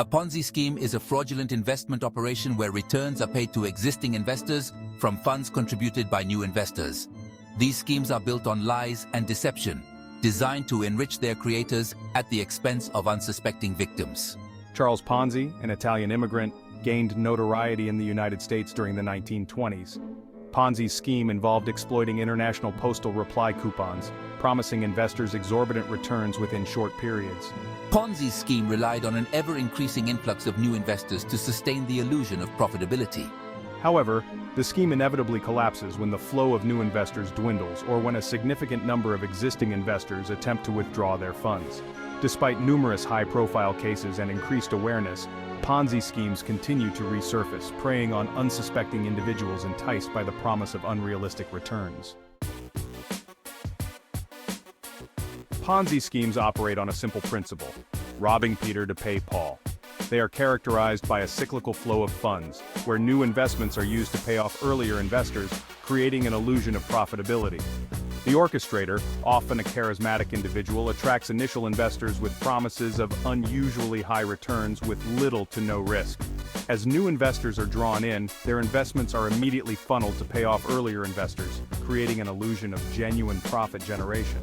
A Ponzi scheme is a fraudulent investment operation where returns are paid to existing investors from funds contributed by new investors. These schemes are built on lies and deception, designed to enrich their creators at the expense of unsuspecting victims. Charles Ponzi, an Italian immigrant, gained notoriety in the United States during the 1920s. Ponzi's scheme involved exploiting international postal reply coupons, promising investors exorbitant returns within short periods. Ponzi's scheme relied on an ever-increasing influx of new investors to sustain the illusion of profitability. However, the scheme inevitably collapses when the flow of new investors dwindles or when a significant number of existing investors attempt to withdraw their funds. Despite numerous high-profile cases and increased awareness, Ponzi schemes continue to resurface, preying on unsuspecting individuals enticed by the promise of unrealistic returns. Ponzi schemes operate on a simple principle: robbing Peter to pay Paul. They are characterized by a cyclical flow of funds, where new investments are used to pay off earlier investors, creating an illusion of profitability. The orchestrator, often a charismatic individual, attracts initial investors with promises of unusually high returns with little to no risk. As new investors are drawn in, their investments are immediately funneled to pay off earlier investors, creating an illusion of genuine profit generation.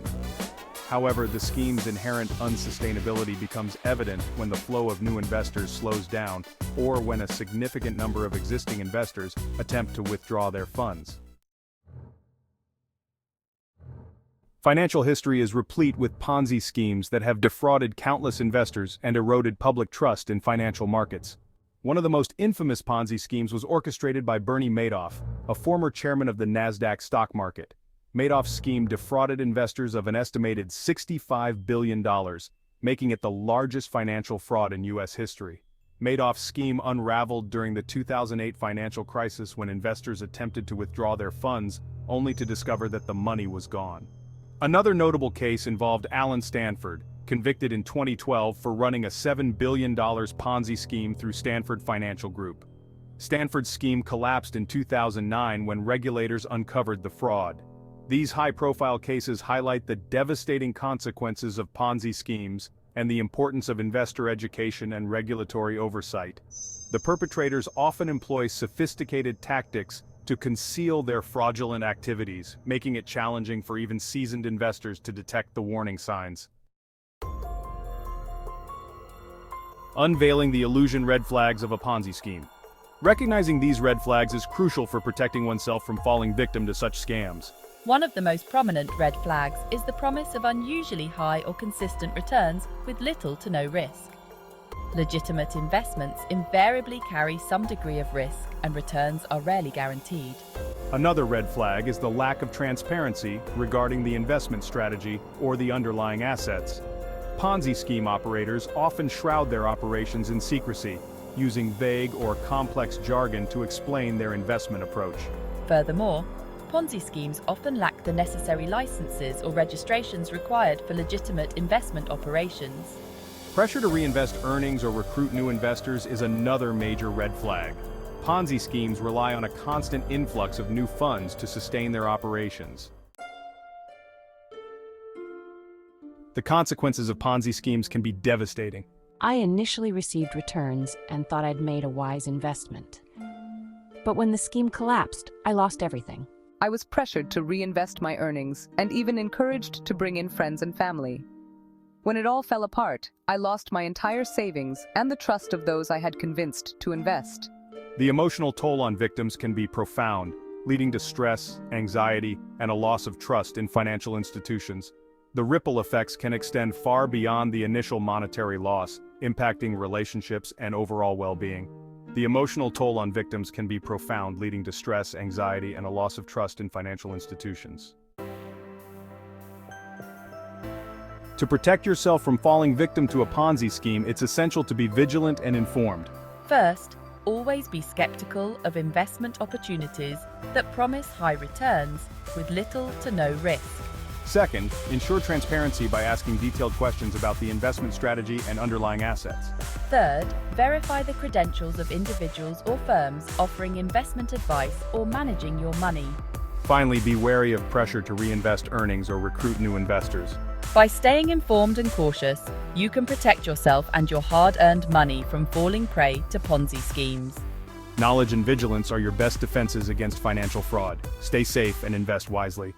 However, the scheme's inherent unsustainability becomes evident when the flow of new investors slows down or when a significant number of existing investors attempt to withdraw their funds. Financial history is replete with Ponzi schemes that have defrauded countless investors and eroded public trust in financial markets. One of the most infamous Ponzi schemes was orchestrated by Bernie Madoff, a former chairman of the Nasdaq stock market. Madoff's scheme defrauded investors of an estimated $65 billion, making it the largest financial fraud in U.S. history. Madoff's scheme unraveled during the 2008 financial crisis when investors attempted to withdraw their funds, only to discover that the money was gone. Another notable case involved Alan Stanford, convicted in 2012 for running a $7 billion Ponzi scheme through Stanford Financial Group. Stanford's scheme collapsed in 2009 when regulators uncovered the fraud. These high-profile cases highlight the devastating consequences of Ponzi schemes and the importance of investor education and regulatory oversight. The perpetrators often employ sophisticated tactics to conceal their fraudulent activities, making it challenging for even seasoned investors to detect the warning signs. Unveiling the illusion red flags of a Ponzi scheme. Recognizing these red flags is crucial for protecting oneself from falling victim to such scams. One of the most prominent red flags is the promise of unusually high or consistent returns with little to no risk. Legitimate investments invariably carry some degree of risk, and returns are rarely guaranteed. Another red flag is the lack of transparency regarding the investment strategy or the underlying assets. Ponzi scheme operators often shroud their operations in secrecy, using vague or complex jargon to explain their investment approach. Furthermore, Ponzi schemes often lack the necessary licenses or registrations required for legitimate investment operations. Pressure to reinvest earnings or recruit new investors is another major red flag. Ponzi schemes rely on a constant influx of new funds to sustain their operations. The consequences of Ponzi schemes can be devastating. I initially received returns and thought I'd made a wise investment. But when the scheme collapsed, I lost everything. I was pressured to reinvest my earnings and even encouraged to bring in friends and family. When it all fell apart, I lost my entire savings and the trust of those I had convinced to invest. The emotional toll on victims can be profound, leading to stress, anxiety, and a loss of trust in financial institutions. The ripple effects can extend far beyond the initial monetary loss, impacting relationships and overall well-being. The emotional toll on victims can be profound, leading to stress, anxiety, and a loss of trust in financial institutions. To protect yourself from falling victim to a Ponzi scheme, it's essential to be vigilant and informed. First, always be skeptical of investment opportunities that promise high returns with little to no risk. Second, ensure transparency by asking detailed questions about the investment strategy and underlying assets. Third, verify the credentials of individuals or firms offering investment advice or managing your money. Finally, be wary of pressure to reinvest earnings or recruit new investors. By staying informed and cautious, you can protect yourself and your hard-earned money from falling prey to Ponzi schemes. Knowledge and vigilance are your best defenses against financial fraud. Stay safe and invest wisely.